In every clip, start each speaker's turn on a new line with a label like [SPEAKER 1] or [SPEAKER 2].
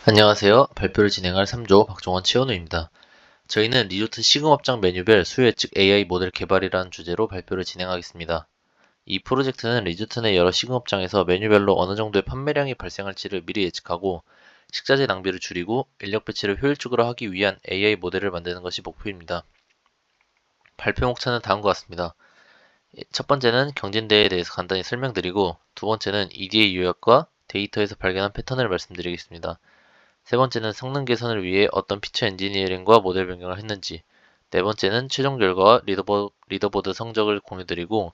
[SPEAKER 1] 안녕하세요. 발표를 진행할 3조 박종원 치원우입니다. 저희는 리조트 시금업장 메뉴별 수요 예측 AI 모델 개발이라는 주제로 발표를 진행하겠습니다. 이 프로젝트는 리조트 내 여러 시금업장에서 메뉴별로 어느 정도의 판매량이 발생할지를 미리 예측하고 식자재 낭비를 줄이고 인력 배치를 효율적으로 하기 위한 AI 모델을 만드는 것이 목표입니다. 발표 목차는 다음과 같습니다. 첫 번째는 경진대에 대해서 간단히 설명드리고, 두 번째는 EDA 요약과 데이터에서 발견한 패턴을 말씀드리겠습니다. 세 번째는 성능 개선을 위해 어떤 피처 엔지니어링과 모델 변경을 했는지, 네 번째는 최종 결과와 리더보드 성적을 공유드리고,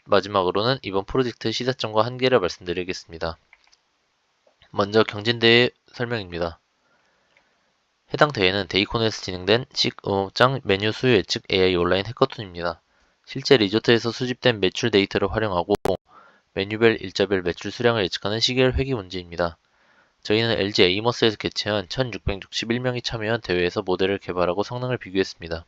[SPEAKER 1] 마지막으로는 이번 프로젝트의 시사점과 한계를 말씀드리겠습니다. 먼저 경진대회 설명입니다. 해당 대회는 데이코너에서 진행된 식음업장 메뉴 수요 예측 AI 온라인 해커톤입니다. 실제 리조트에서 수집된 매출 데이터를 활용하고 메뉴별 일자별 매출 수량을 예측하는 시계열 회귀 문제입니다. 저희는 LG 에이머스에서 개최한 1661명이 참여한 대회에서 모델을 개발하고 성능을 비교했습니다.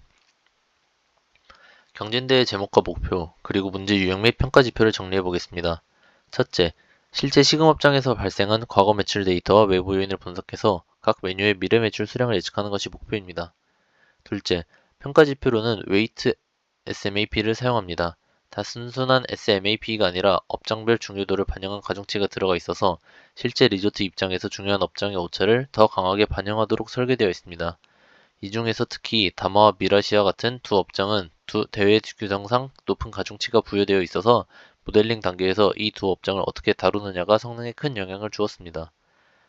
[SPEAKER 1] 경진대회 제목과 목표, 그리고 문제 유형 및 평가 지표를 정리해 보겠습니다. 첫째, 실제 시금업장에서 발생한 과거 매출 데이터와 외부 요인을 분석해서 각 메뉴의 미래 매출 수량을 예측하는 것이 목표입니다. 둘째, 평가 지표로는 웨이트 SMAP를 사용합니다. 단순한 SMAP가 아니라 업장별 중요도를 반영한 가중치가 들어가 있어서 실제 리조트 입장에서 중요한 업장의 오차를 더 강하게 반영하도록 설계되어 있습니다. 이 중에서 특히 다마와 미라시아 같은 두 업장은 대회 규정상 높은 가중치가 부여되어 있어서 모델링 단계에서 이 두 업장을 어떻게 다루느냐가 성능에 큰 영향을 주었습니다.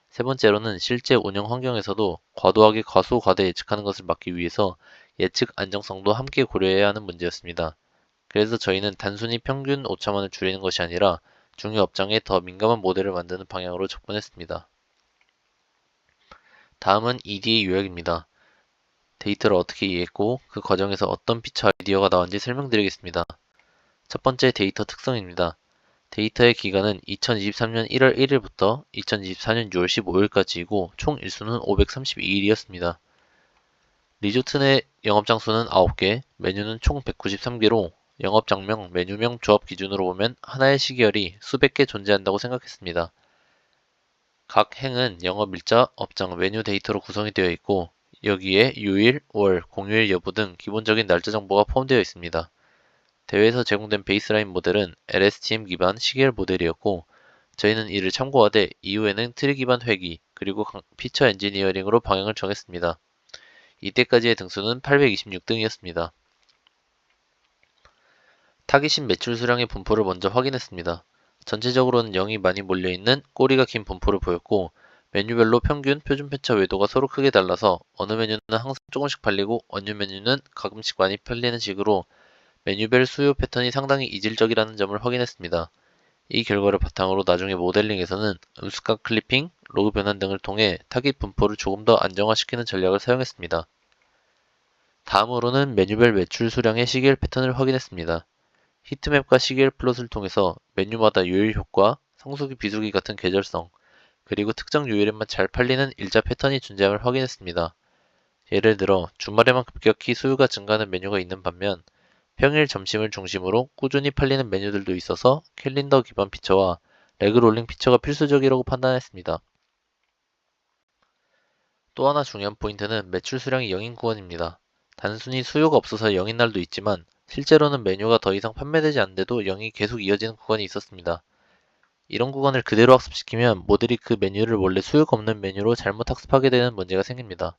[SPEAKER 1] 세 번째로는 실제 운영 환경에서도 과도하게 과소과대 예측하는 것을 막기 위해서 예측 안정성도 함께 고려해야 하는 문제였습니다. 그래서 저희는 단순히 평균 오차만을 줄이는 것이 아니라 중요 업장에 더 민감한 모델을 만드는 방향으로 접근했습니다. 다음은 EDA 요약입니다. 데이터를 어떻게 이해했고 그 과정에서 어떤 피처 아이디어가 나왔는지 설명드리겠습니다. 첫 번째 데이터 특성입니다. 데이터의 기간은 2023년 1월 1일부터 2024년 6월 15일까지이고 총 일수는 532일이었습니다. 리조트 내 영업장수는 9개, 메뉴는 총 193개로 영업장명, 메뉴명 조합 기준으로 보면 하나의 시계열이 수백 개 존재한다고 생각했습니다. 각 행은 영업일자, 업장, 메뉴 데이터로 구성이 되어 있고 여기에 요일, 월, 공휴일 여부 등 기본적인 날짜 정보가 포함되어 있습니다. 대회에서 제공된 베이스라인 모델은 LSTM 기반 시계열 모델이었고 저희는 이를 참고하되 이후에는 트리 기반 회귀 그리고 피처 엔지니어링으로 방향을 정했습니다. 이때까지의 등수는 826등이었습니다. 타깃인 매출 수량의 분포를 먼저 확인했습니다. 전체적으로는 0이 많이 몰려있는 꼬리가 긴 분포를 보였고 메뉴별로 평균, 표준 편차 외도가 서로 크게 달라서 어느 메뉴는 항상 조금씩 팔리고 어느 메뉴는 가끔씩 많이 팔리는 식으로 메뉴별 수요 패턴이 상당히 이질적이라는 점을 확인했습니다. 이 결과를 바탕으로 나중에 모델링에서는 음수값 클리핑, 로그 변환 등을 통해 타깃 분포를 조금 더 안정화시키는 전략을 사용했습니다. 다음으로는 메뉴별 매출 수량의 시계열 패턴을 확인했습니다. 히트맵과 시계열 플롯을 통해서 메뉴마다 요일 효과, 성수기 비수기 같은 계절성, 그리고 특정 요일에만 잘 팔리는 일자 패턴이 존재함을 확인했습니다. 예를 들어 주말에만 급격히 수요가 증가하는 메뉴가 있는 반면 평일 점심을 중심으로 꾸준히 팔리는 메뉴들도 있어서 캘린더 기반 피처와 레그롤링 피처가 필수적이라고 판단했습니다. 또 하나 중요한 포인트는 매출 수량이 0인 구간입니다. 단순히 수요가 없어서 0인 날도 있지만 실제로는 메뉴가 더 이상 판매되지 않는데도 0이 계속 이어지는 구간이 있었습니다. 이런 구간을 그대로 학습시키면 모델이 그 메뉴를 원래 수요가 없는 메뉴로 잘못 학습하게 되는 문제가 생깁니다.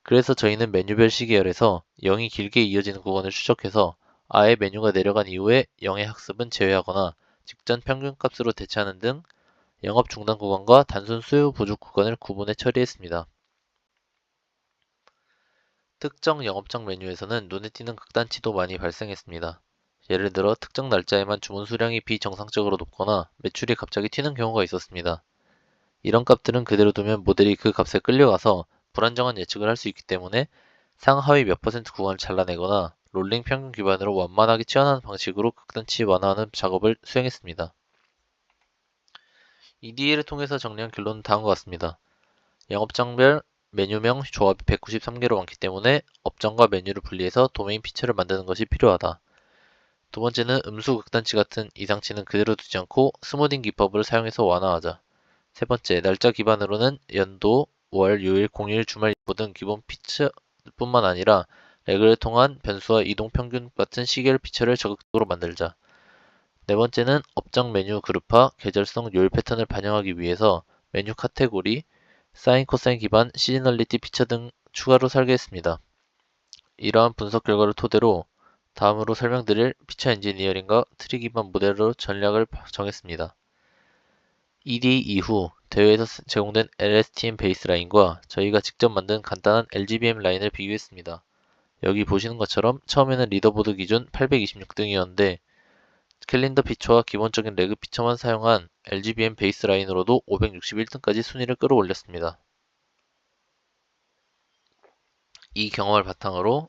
[SPEAKER 1] 그래서 저희는 메뉴별 시계열에서 0이 길게 이어지는 구간을 추적해서 아예 메뉴가 내려간 이후에 0의 학습은 제외하거나 직전 평균값으로 대체하는 등 영업 중단 구간과 단순 수요 부족 구간을 구분해 처리했습니다. 특정 영업장 메뉴에서는 눈에 띄는 극단치도 많이 발생했습니다. 예를 들어 특정 날짜에만 주문 수량이 비정상적으로 높거나 매출이 갑자기 튀는 경우가 있었습니다. 이런 값들은 그대로 두면 모델이 그 값에 끌려가서 불안정한 예측을 할 수 있기 때문에 상하위 몇 퍼센트 구간을 잘라내거나 롤링 평균 기반으로 완만하게 치환하는 방식으로 극단치 완화하는 작업을 수행했습니다. EDA를 통해서 정리한 결론은 다음과 같습니다. 영업장별 메뉴명 조합이 193개로 많기 때문에 업장과 메뉴를 분리해서 도메인 피처를 만드는 것이 필요하다. 두 번째는 음수 극단치 같은 이상치는 그대로 두지 않고 스무딩 기법을 사용해서 완화하자. 세 번째, 날짜 기반으로는 연도, 월, 요일, 공휴일, 주말, 일부 등 기본 피처뿐만 아니라 레그를 통한 변수와 이동 평균 같은 시계열 피처를 적극적으로 만들자. 네 번째는 업장 메뉴 그룹화, 계절성 요일 패턴을 반영하기 위해서 메뉴 카테고리, 사인 코사인 기반 시즈널리티 피처 등 추가로 설계했습니다. 이러한 분석 결과를 토대로 다음으로 설명드릴 피처 엔지니어링과 트리 기반 모델로 전략을 정했습니다. EDA 이후 대회에서 제공된 LSTM 베이스라인과 저희가 직접 만든 간단한 LGBM 라인을 비교했습니다. 여기 보시는 것처럼 처음에는 리더보드 기준 826등이었는데 캘린더 피처와 기본적인 레그 피처만 사용한 LGBM 베이스라인으로도 561등까지 순위를 끌어올렸습니다. 이 경험을 바탕으로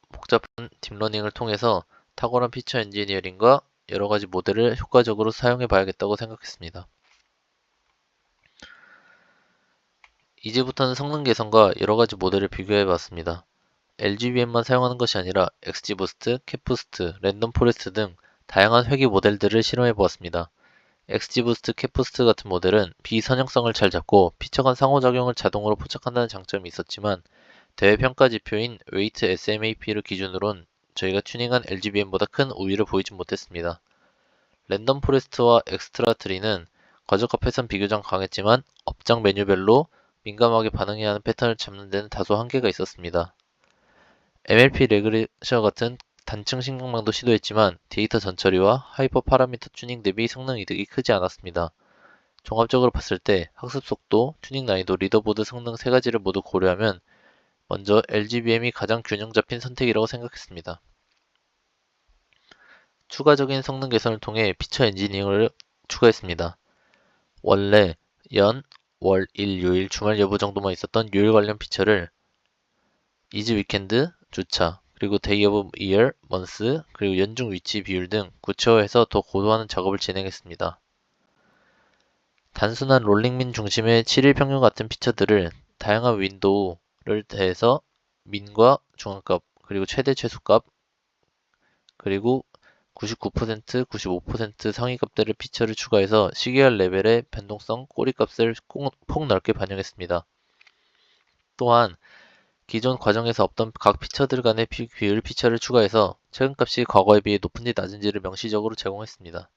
[SPEAKER 1] 복잡한 딥러닝을 통해서 탁월한 피처 엔지니어링과 여러가지 모델을 효과적으로 사용해 봐야겠다고 생각했습니다. 이제부터는 성능 개선과 여러가지 모델을 비교해 봤습니다. LGBM만 사용하는 것이 아니라 XGBoost, CapBoost, 랜덤 포레스트 등 다양한 회귀 모델들을 실험해 보았습니다. XGBoost, CapBoost 같은 모델은 비선형성을 잘 잡고 피처 간 상호작용을 자동으로 포착한다는 장점이 있었지만 대회 평가 지표인 웨이트 SMAP를 기준으론 저희가 튜닝한 LGBM보다 큰 우위를 보이지 못했습니다. 랜덤 포레스트와 엑스트라 트리는 거저값에선 비교적 강했지만 업장 메뉴별로 민감하게 반응해야 하는 패턴을 잡는 데는 다소 한계가 있었습니다. MLP 레그레셔 같은 단층 신경망도 시도했지만 데이터 전처리와 하이퍼 파라미터 튜닝 대비 성능 이득이 크지 않았습니다. 종합적으로 봤을 때 학습 속도, 튜닝 난이도, 리더보드 성능 세 가지를 모두 고려하면 먼저 LGBM이 가장 균형 잡힌 선택이라고 생각했습니다. 추가적인 성능 개선을 통해 피처 엔지니어링을 추가했습니다. 원래 연, 월, 일, 요일, 주말 여부 정도만 있었던 요일 관련 피처를 이즈 위켄드, 주차, 그리고 데이 오브 이어, 먼스, 그리고 연중 위치 비율 등 구체화해서 더 고도화하는 작업을 진행했습니다. 단순한 롤링민 중심의 7일 평균 같은 피처들을 다양한 윈도우를 대해서 민과 중앙값, 그리고 최대 최소값, 그리고 99%, 95% 상위값들을 피처를 추가해서 시계열 레벨의 변동성, 꼬리값을 폭 넓게 반영했습니다. 또한 기존 과정에서 없던 각 피처들 간의 비율 피처를 추가해서 최근값이 과거에 비해 높은지 낮은지를 명시적으로 제공했습니다.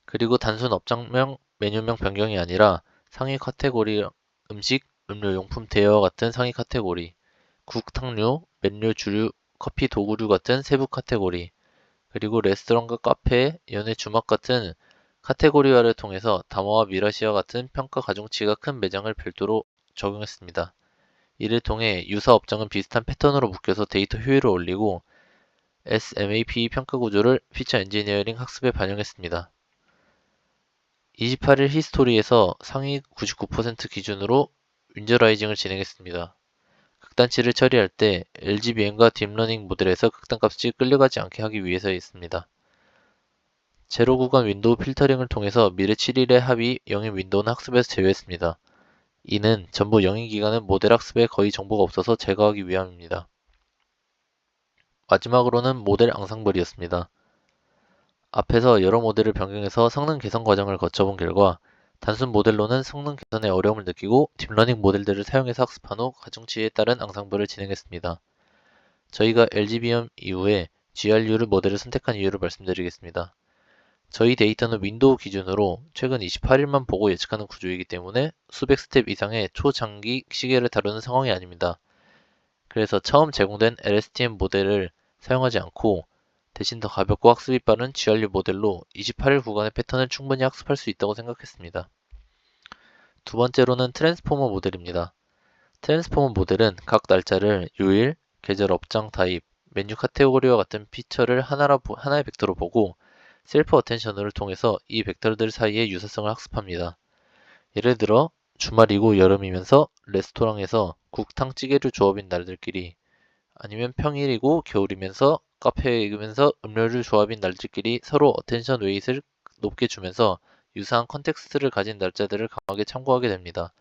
[SPEAKER 1] 그리고 단순 업장명, 메뉴명 변경이 아니라 상위 카테고리 음식, 음료용품, 대여와 같은 상위 카테고리, 국, 탕류, 맨류, 주류, 커피, 도구류 같은 세부 카테고리, 그리고 레스토랑과 카페, 연예, 주막 같은 카테고리화를 통해서 다모와 미라시아 같은 평가 가중치가 큰 매장을 별도로 적용했습니다. 이를 통해 유사 업장은 비슷한 패턴으로 묶여서 데이터 효율을 올리고 SMAP 평가 구조를 피처 엔지니어링 학습에 반영했습니다. 28일 히스토리에서 상위 99% 기준으로 윈저라이징을 진행했습니다. 극단치를 처리할 때 LGBM과 딥러닝 모델에서 극단값이 끌려가지 않게 하기 위해서였습니다. 제로 구간 윈도우 필터링을 통해서 미래 7일의 합의 영인 윈도우는 학습에서 제외했습니다. 이는 전부 영인 기간은 모델 학습에 거의 정보가 없어서 제거하기 위함입니다. 마지막으로는 모델 앙상블이었습니다. 앞에서 여러 모델을 변경해서 성능 개선 과정을 거쳐본 결과 단순 모델로는 성능 개선에 어려움을 느끼고 딥러닝 모델들을 사용해서 학습한 후 가중치에 따른 앙상블을 진행했습니다. 저희가 LGBM 이후에 GRU 모델을 선택한 이유를 말씀드리겠습니다. 저희 데이터는 윈도우 기준으로 최근 28일만 보고 예측하는 구조이기 때문에 수백 스텝 이상의 초장기 시계를 다루는 상황이 아닙니다. 그래서 처음 제공된 LSTM 모델을 사용하지 않고 대신 더 가볍고 학습이 빠른 GRU 모델로 28일 구간의 패턴을 충분히 학습할 수 있다고 생각했습니다. 두 번째로는 트랜스포머 모델입니다. 트랜스포머 모델은 각 날짜를 요일, 계절, 업장, 타입, 메뉴 카테고리와 같은 피처를 하나의 벡터로 보고 셀프 어텐션을 통해서 이 벡터들 사이의 유사성을 학습합니다. 예를 들어 주말이고 여름이면서 레스토랑에서 국탕 찌개류 조합인 날들끼리, 아니면 평일이고 겨울이면서 카페이면서 음료류 조합인 날들끼리 서로 어텐션 웨이트를 높게 주면서 유사한 컨텍스트를 가진 날짜들을 강하게 참고하게 됩니다.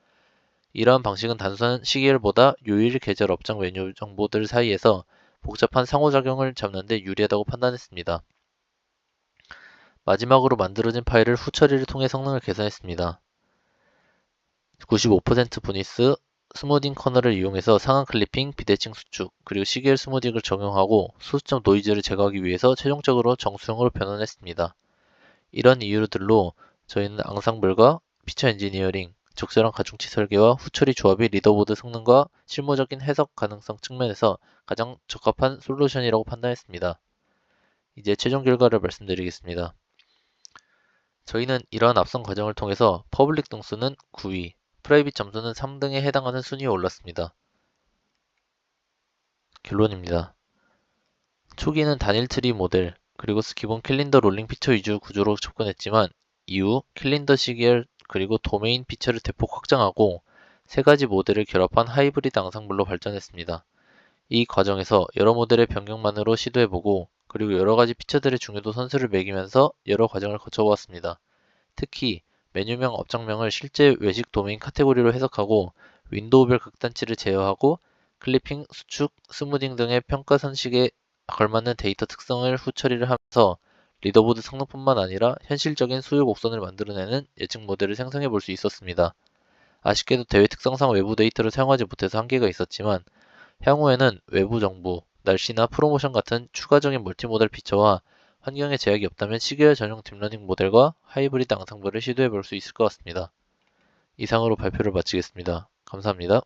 [SPEAKER 1] 이러한 방식은 단순한 시계열보다 요일, 계절, 업장 메뉴 정보들 사이에서 복잡한 상호작용을 잡는 데 유리하다고 판단했습니다. 마지막으로 만들어진 파일을 후처리를 통해 성능을 개선했습니다. 95% 보니스, 스무딩 커널을 이용해서 상한 클리핑, 비대칭 수축, 그리고 시계열 스무딩을 적용하고 소수점 노이즈를 제거하기 위해서 최종적으로 정수형으로 변환했습니다. 이런 이유들로 저희는 앙상블과 피처 엔지니어링, 적절한 가중치 설계와 후처리 조합이 리더보드 성능과 실무적인 해석 가능성 측면에서 가장 적합한 솔루션이라고 판단했습니다. 이제 최종 결과를 말씀드리겠습니다. 저희는 이러한 앞선 과정을 통해서 퍼블릭 등수는 9위, 프라이빗 점수는 3등에 해당하는 순위에 올랐습니다. 결론입니다. 초기는 단일 트리 모델, 그리고 기본 캘린더 롤링 피처 위주 구조로 접근했지만 이후 캘린더 시계열 그리고 도메인 피처를 대폭 확장하고 세 가지 모델을 결합한 하이브리드 앙상블로 발전했습니다. 이 과정에서 여러 모델의 변경만으로 시도해보고 그리고 여러 가지 피처들의 중요도 선수를 매기면서 여러 과정을 거쳐보았습니다. 특히 메뉴명 업장명을 실제 외식 도메인 카테고리로 해석하고 윈도우별 극단치를 제어하고 클리핑, 수축, 스무딩 등의 평가 선식에 걸맞는 데이터 특성을 후처리를 하면서 리더보드 성능뿐만 아니라 현실적인 수요 곡선을 만들어내는 예측 모델을 생성해 볼 수 있었습니다. 아쉽게도 대회 특성상 외부 데이터를 사용하지 못해서 한계가 있었지만 향후에는 외부 정보, 날씨나 프로모션 같은 추가적인 멀티모델 피처와 환경에 제약이 없다면 시계열 전용 딥러닝 모델과 하이브리드 앙상블을 시도해 볼 수 있을 것 같습니다. 이상으로 발표를 마치겠습니다. 감사합니다.